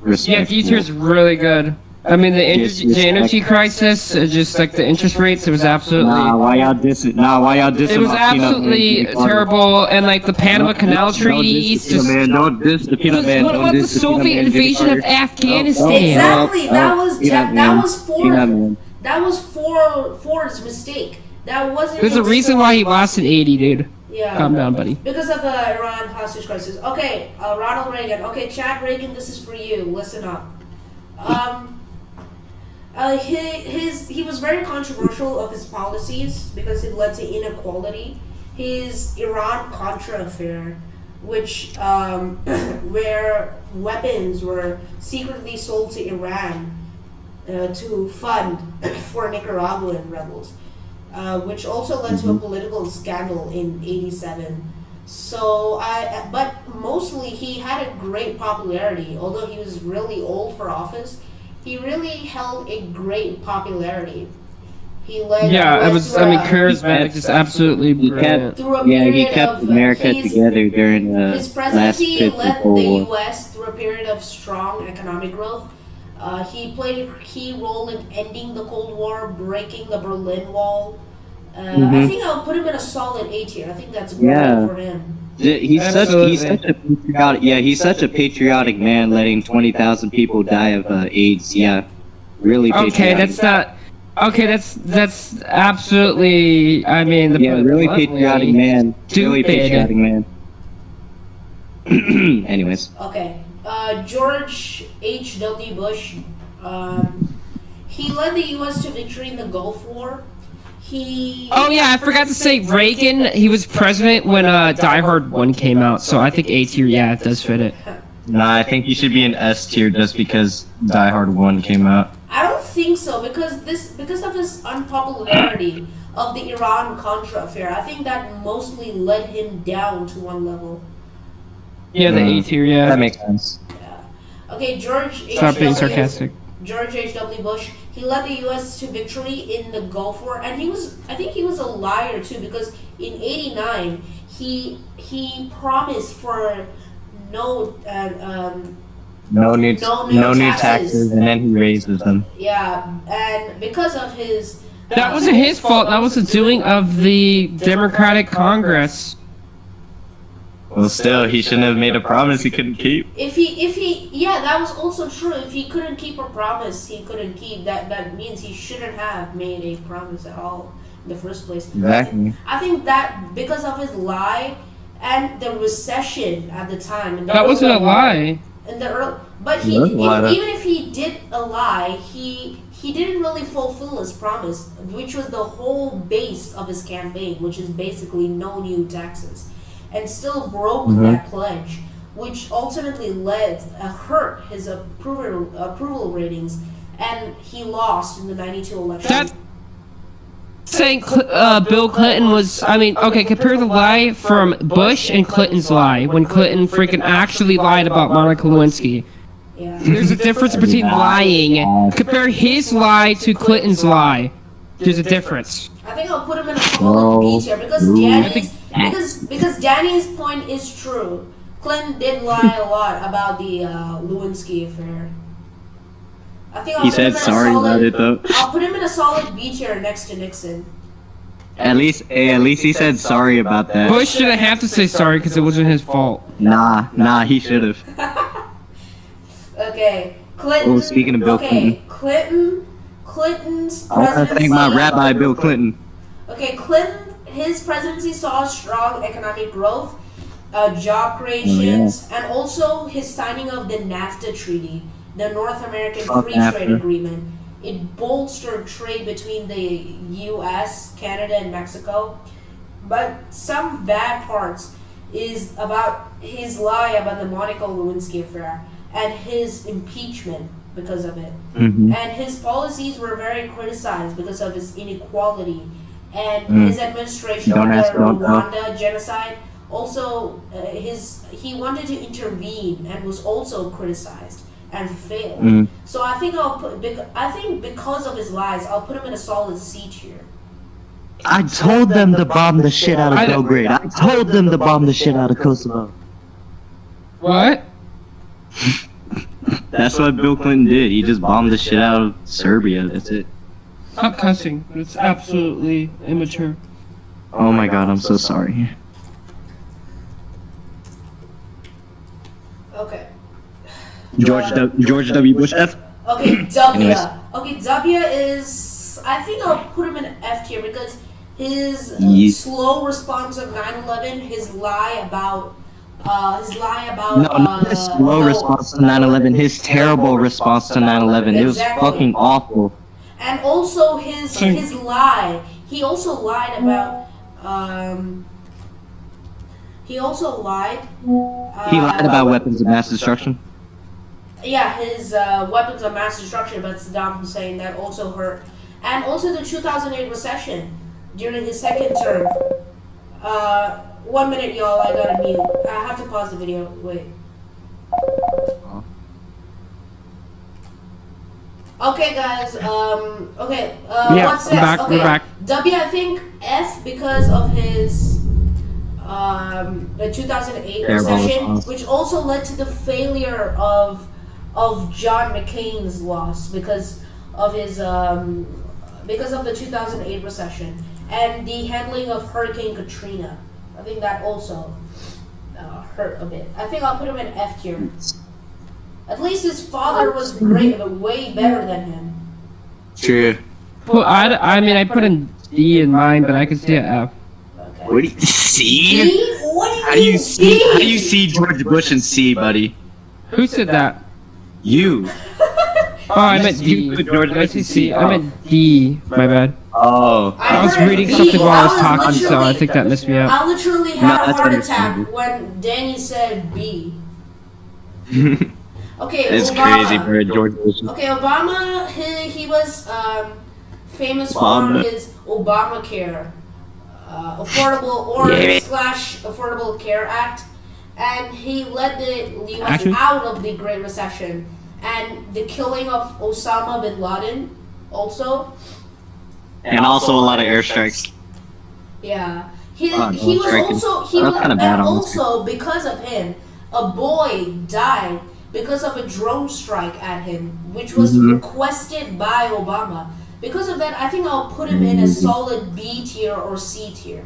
Yeah, D tier is really good. I mean, the energy crisis, just like the interest rates, it was absolutely... why y'all dissing? It was absolutely terrible, and like the Panama Canal Treaties... Don't diss the peanut man. What about the Soviet invasion of Afghanistan? Exactly, that was Ford's mistake. That wasn't... There's a reason why he lost in 80, dude. Yeah. Calm down, buddy. Because of the Iran hostage crisis. Okay, Ronald Reagan. Okay, Chad Reagan, this is for you. Listen up. He was very controversial of his policies because it led to inequality. His Iran-Contra affair, which where weapons were secretly sold to Iran to fund for Nicaraguan rebels, which also led to a political scandal in '87. But mostly he had a great popularity, although he was really old for office. He really held a great popularity. He led. Charismatic, just absolutely brilliant. He kept America together during the his presidency last led Cold the War. U.S. through a period of strong economic growth. He played a key role in ending the Cold War, breaking the Berlin Wall. I think I'll put him in a solid A tier. I think that's great for him. He's such a patriotic. Yeah, he's such a patriotic man, letting 20,000 people die of AIDS. Yeah, really. Okay, that's not. Okay, that's absolutely. I mean, really patriotic man. Really patriotic man. Anyways. Okay, George H.W. Bush. He led the U.S. to victory in the Gulf War. Oh yeah, I forgot to say Reagan. He was president when Die Hard 1 came out, so I think A tier. Yeah, it does fit it. Nah, I think you should be an S tier just because Die Hard 1 came out. I don't think so because of this unpopularity of the Iran-Contra affair. I think that mostly led him down to one level. Yeah, the A tier. Yeah. That makes sense. Yeah. Okay, Stop being sarcastic. George H.W. Bush, he led the U.S. to victory in the Gulf War, and I think he was a liar too, because in '89 he promised for no new taxes, and then he raises them. Yeah, and because of his That wasn't his fault. That was the doing of the Democratic Congress. Well, still, he shouldn't have made a promise he couldn't keep. If he, yeah, that was also true. If he couldn't keep a promise, he couldn't keep. That means he shouldn't have made a promise at all in the first place. Exactly. I think that because of his lie and the recession at the time. That wasn't a lie. In the early, but even if he did a lie, he didn't really fulfill his promise, which was the whole base of his campaign, which is basically no new taxes. And still broke that pledge, which ultimately hurt his approval ratings, and he lost in the '92 election. That's saying Bill Clinton was. I mean, okay, compare the lie from Bush and Clinton's lie when Clinton freaking actually lied about Monica Lewinsky. Yeah. There's a difference between lying. Compare his lie to Clinton's lie. There's a difference. I think I'll put him in a solid B tier because Danny's point is true. Clinton did lie a lot about the Lewinsky affair. I think he said sorry about it though. I'll put him in a solid B tier next to Nixon. At least he said sorry about that. Bush shouldn't have to say sorry because it wasn't his fault. Nah, he should have. Okay, Clinton. Oh, speaking of Bill Clinton's presidency. I want to thank my rabbi, Bill Clinton. Okay, his presidency saw strong economic growth, job creations, and also his signing of the NAFTA treaty, the North American Free Trade Agreement. It bolstered trade between the U.S., Canada, and Mexico. But some bad parts is about his lie about the Monica Lewinsky affair and his impeachment because of it. And his policies were very criticized because of his inequality and his administration of the Rwanda genocide. Also, he wanted to intervene and was also criticized and failed. So I think because of his lies, I'll put him in a solid C tier. I told them to bomb the shit out of Belgrade. I told them to bomb the shit out of Kosovo. What? That's what Bill Clinton did. He just bombed the shit out of Serbia. That's it. Stop cussing. It's absolutely immature. Oh my god, I'm so sorry. Okay. George W. Bush F. Okay, W. Anyways. Okay, W is. I think I'll put him in F tier because his slow response of 9/11, his lie about. Not his slow response to 9/11. His terrible response to 9/11. It was fucking awful. And also his lie. He also lied about. He also lied. He lied about weapons of mass destruction. Yeah, his weapons of mass destruction about Saddam Hussein, that also hurt. And also the 2008 recession during his second term. 1 minute, y'all, I gotta mute. I have to pause the video. Wait. Okay, guys. Yeah, what's we're next? back. We're back. W, I think F because of his the 2008 recession, which also led to the failure of John McCain's loss because of the 2008 recession and the handling of Hurricane Katrina. I think that also hurt a bit. I think I'll put him in F tier. At least his father was great, but way better than him. True. Well, I mean, I put in D in mine, but I could see an F. Okay. What do you see? D? What do you How do you mean see? D? How do you see George Bush in C, buddy? Who said that? You. Oh, I meant D. George, I see C. I meant D. My bad. Oh. I was heard reading B. something while I was I talking, so I literally- think that messed me up. I literally No, had a that's heart attack understandable. when Danny said B. Okay, It's Obama. crazy for a George Bush. Okay, Obama, he was famous Obama. for his Obamacare, affordable or Yeah. slash Affordable Care Act, and he led the U.S. Actually- out of the Great Recession, and the killing of Osama bin Laden, also. And also a lot of airstrikes. Yeah, he Oh, no, he was striking. also he That's was kinda bad, and honestly. also because of him, a boy died because of a drone strike at him, which was Mhm. requested by Obama. Because of that, I think I'll put him in a solid B tier or C tier.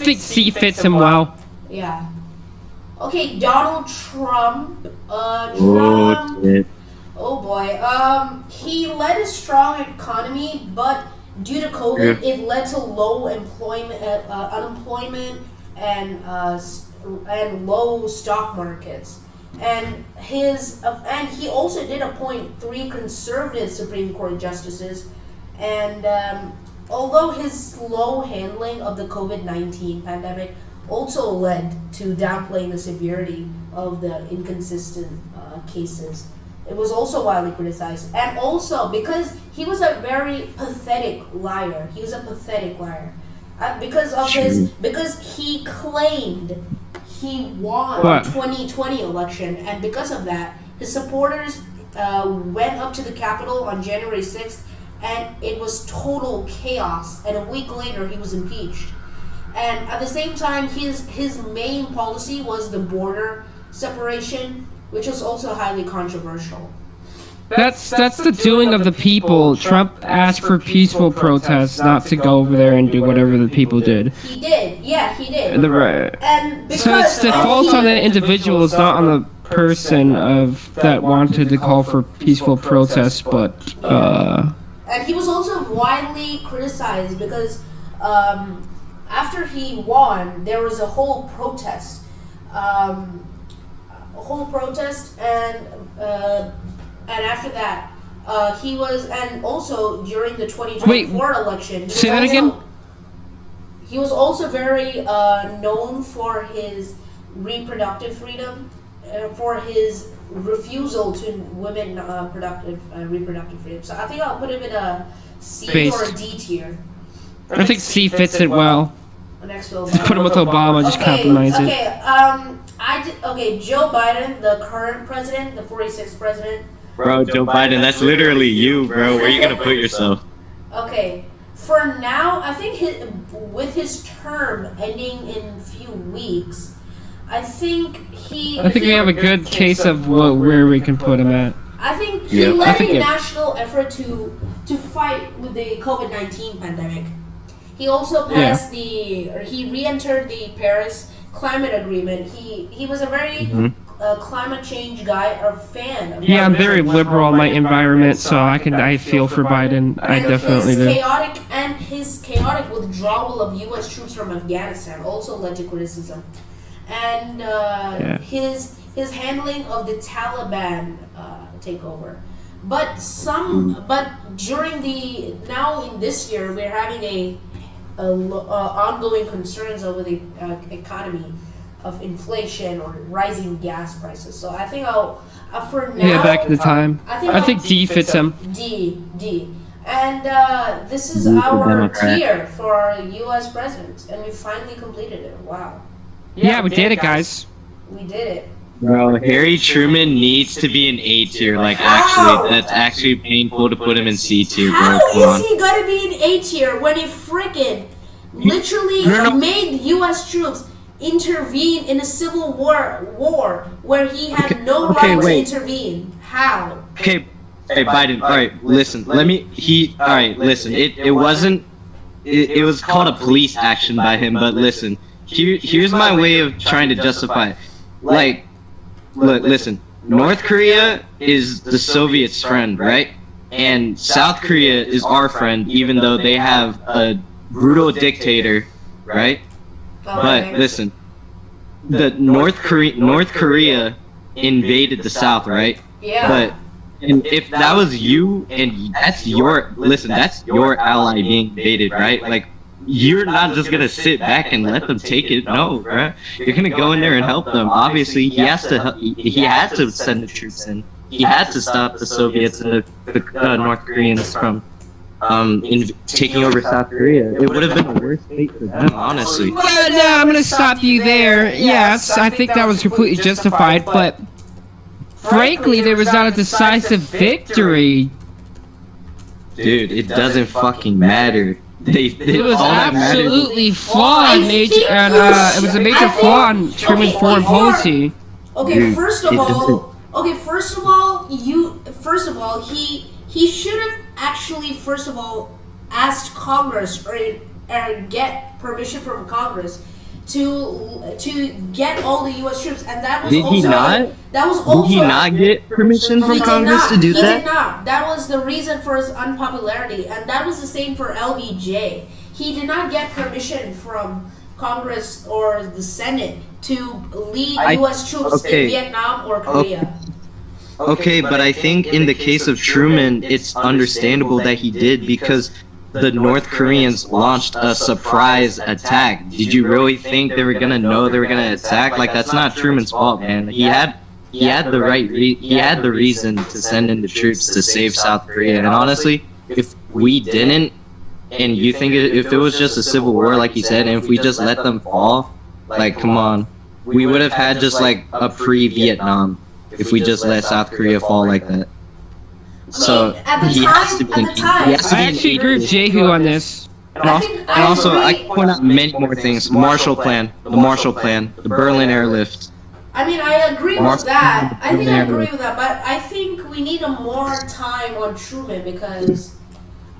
I think C fits him well. Yeah. Okay, Donald Trump. Oh, Trump. shit. Oh boy. He led a strong economy, but due to COVID, it led to low unemployment and low stock markets. And he also did appoint 3 conservative Supreme Court justices. And although his slow handling of the COVID-19 pandemic also led to downplaying the severity of the inconsistent cases, it was also widely criticized. And also because he was a very pathetic liar. He was a pathetic liar. Because he claimed he won What? the 2020 election, and because of that, his supporters went up to the Capitol on January 6th, and it was total chaos. And a week later, he was impeached. And at the same time, his main policy was the border separation, which was also highly controversial. That's the doing of the people. Trump asked for peaceful protests, not to go over there and do whatever the people did. He did, yeah, he did. The right. And So because it falls on the individuals, not on the person of that wanted to call for peaceful protests, but and he was also widely criticized because after he won, there was a whole protest. And after that, he was, and also during the 2024 election, he was say that also- again? He was also very known for his reproductive freedom, for his refusal to women reproductive freedom. So I think I'll put him in a C Based. or a D tier. I think C fits it well. Next to Just put him with Obama, just compromise it. Okay, Joe Biden, the current president, the 46th president. Bro, Joe Biden, that's literally you, bro. Where are you gonna put yourself? Okay, for now, I think with his term ending in a few weeks, I think we have a good case of where we can put him at. I think he Yep. led I think a it- national effort to fight with the COVID-19 pandemic. He also passed he re-entered the Paris Climate Agreement. He was a very climate change guy or fan of Yeah, I'm climate very change. liberal in my environment, so I feel for Biden. I And definitely do. his chaotic withdrawal of U.S. troops from Afghanistan also led to criticism, and his handling of the Taliban takeover. But during in this year we're having ongoing concerns over the economy of inflation or rising gas prices. So I think for now. Yeah, back at the time. I think D fits him. D. And this is D for our Democrat. tier for our U.S. president, and we finally completed it. Wow, Yeah, we did it, guys. we did it. Bro, Harry Truman needs to be an A tier. Like, actually, that's actually painful to put him in C tier, bro. How Come on. is he gonna be an A tier when he freaking literally No. made U.S. troops intervene in a civil war where he had no okay, right wait. to intervene? How? Okay, hey Biden. All right, listen. All right, listen. It wasn't. It was called a police action by him. But listen, here's my way of trying to justify it. Like, look, listen. North Korea is the Soviets' friend, right? And South Korea is our friend, even though they have a brutal dictator, right? But listen, the North Korea invaded the South, right? Yeah. But And if that was you, and that's your ally being invaded, right? Like, you're not just gonna sit back and let them take it. No, right? You're gonna go in there and help them. Obviously, he had to send the troops in. He had to stop the Soviets and the North Koreans from taking over South Korea. It would have been the worst fate for them, honestly. Well, no, I'm gonna stop you there. Yes, I think that was completely justified, but frankly, there was not a decisive victory. Dude, it doesn't fucking matter. It was absolutely flawed, it was a major flaw in Truman's foreign policy. Okay, first of all, he should have actually asked Congress or get permission from Congress to get all the U.S. troops, and that was Did he not get permission from Congress to do that? He did not. That was the reason for his unpopularity, and that was the same for LBJ. He did not get permission from Congress or the Senate to lead U.S. troops in Vietnam or Korea. Okay, but I think in the case of Truman, it's understandable that he did because the North Koreans launched a surprise attack. Did you really think they were gonna know they were gonna attack? Like, that's not Truman's fault, man. He had the reason to send in the troops to save South Korea. And honestly, if we didn't, and you think if it was just a civil war, like he said, and if we just let them fall, like, come on, we would have had just like a pre-Vietnam if we just let South Korea fall like that. So he has to be. I actually agree with Jehu on this. And also, I can point out many more things. The Marshall Plan, the Berlin Airlift. I mean, I agree with that. But I think we need more time on Truman because,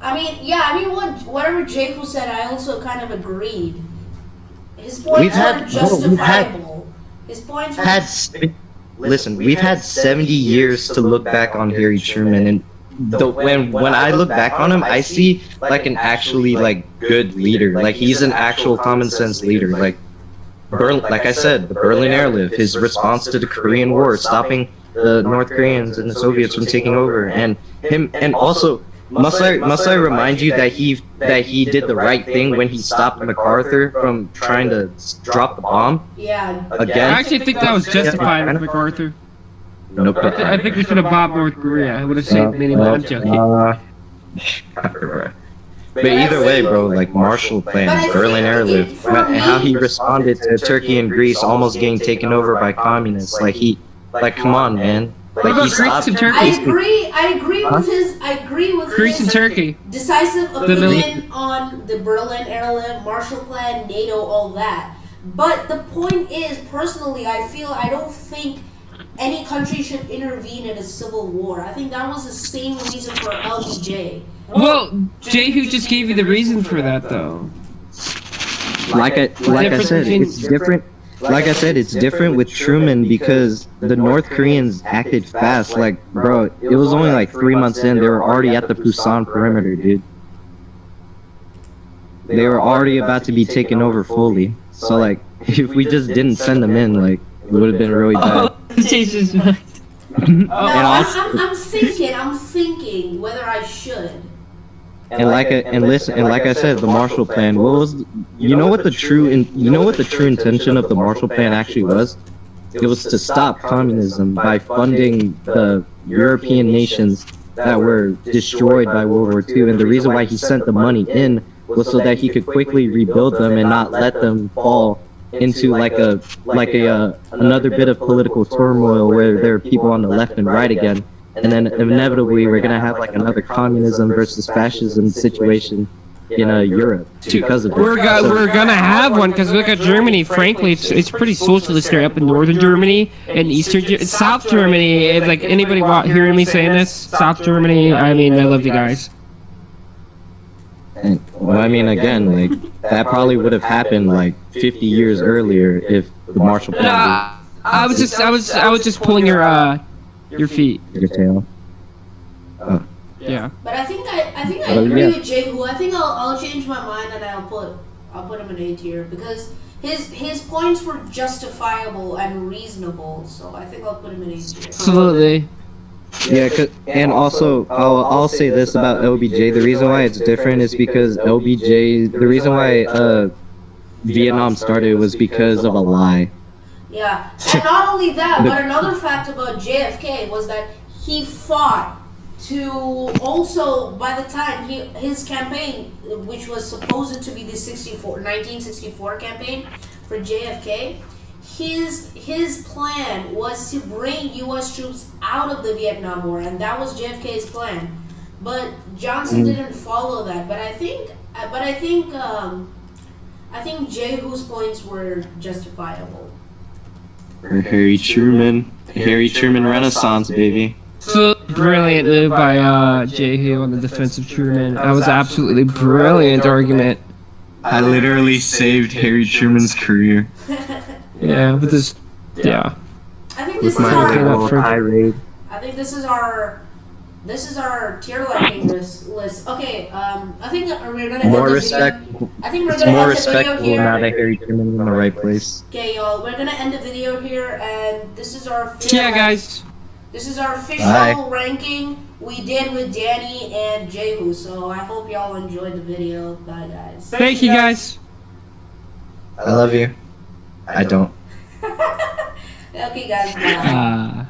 whatever Jehu said, I also kind of agreed. His points were justifiable. Listen, we've had 70 years to look back on Harry Truman, and when I look back on him, I see like an actually like good leader. Like, he's an actual common sense leader. Like I said, the Berlin Airlift, his response to the Korean War, stopping the North Koreans and the Soviets from taking over, and also must I remind you that he did the right thing when he stopped MacArthur from trying to drop the bomb? Yeah. Again? I actually think that was justified with MacArthur. Nope. I think we should have bombed North Korea. It would have saved many lives. But either way, bro, like Marshall Plan, Berlin Airlift, and how he responded to Turkey and Greece almost getting taken over by communists. Like, come on, man. Like, he stopped. I agree with Greece and Turkey. Decisive opinion on the Berlin Airlift, Marshall Plan, NATO, all that. But the point is, personally, I don't think any country should intervene in a civil war. I think that was the same reason for LBJ. Well, Jehu just gave you the reason for that, though. Like I said, it's different. Like I said, it's different with Truman because the North Koreans acted fast. Like, bro, it was only like 3 months in, they were already at the Busan perimeter, dude. They were already about to be taken over fully. So, like, if we just didn't send them in, like, it would have been really bad. Jesus. I'm thinking whether I should. And like I said, the Marshall Plan. You know what the true intention of the Marshall Plan actually was? It was to stop communism by funding the European nations that were destroyed by World War II. And the reason why he sent the money in was so that he could quickly rebuild them and not let them fall into another bit of political turmoil where there are people on the left and right again. And then inevitably we're gonna have like another communism versus fascism situation in Europe because of it. We're gonna have one because look at Germany. Frankly, it's pretty socialist there up in northern Germany and South Germany. It's like anybody hearing me saying this? South Germany. I mean, I love you guys. Well, I mean, again, like that probably would have happened like 50 years earlier if the Marshall Plan. I was just pulling your feet. Your tail. Yeah. But I think I agree with Jehu. I think I'll change my mind and I'll put him in A tier because his points were justifiable and reasonable. So I think I'll put him in A tier. Absolutely. Yeah, And also, I'll say this about LBJ. The reason why it's different is because LBJ. The reason why Vietnam started was because of a lie. Yeah, and not only that, but another fact about JFK was that he fought to also, by the time his campaign, which was supposed to be the 1964 campaign for JFK, his plan was to bring U.S. troops out of the Vietnam War, and that was JFK's plan. But Johnson didn't follow that. But I think Jehu's points were justifiable. Harry Truman Renaissance, baby. So brilliant move by Jehu on the defense of Truman. That was absolutely brilliant argument. I literally saved Harry Truman's career. Yeah, with this, yeah. I think this is our tier ranking list. Okay, I think we're gonna More end the respect. video. I think we're It's gonna more end the video respectful here. now that Harry Truman's in the right place. Okay, y'all, we're gonna end the video here, and this is our official, Yeah, guys. This is our official Bye. ranking we did with Danny and Jehu. So I hope y'all enjoyed the video. Bye, guys. Thank you, guys. I love you. I don't. Okay, guys. Bye.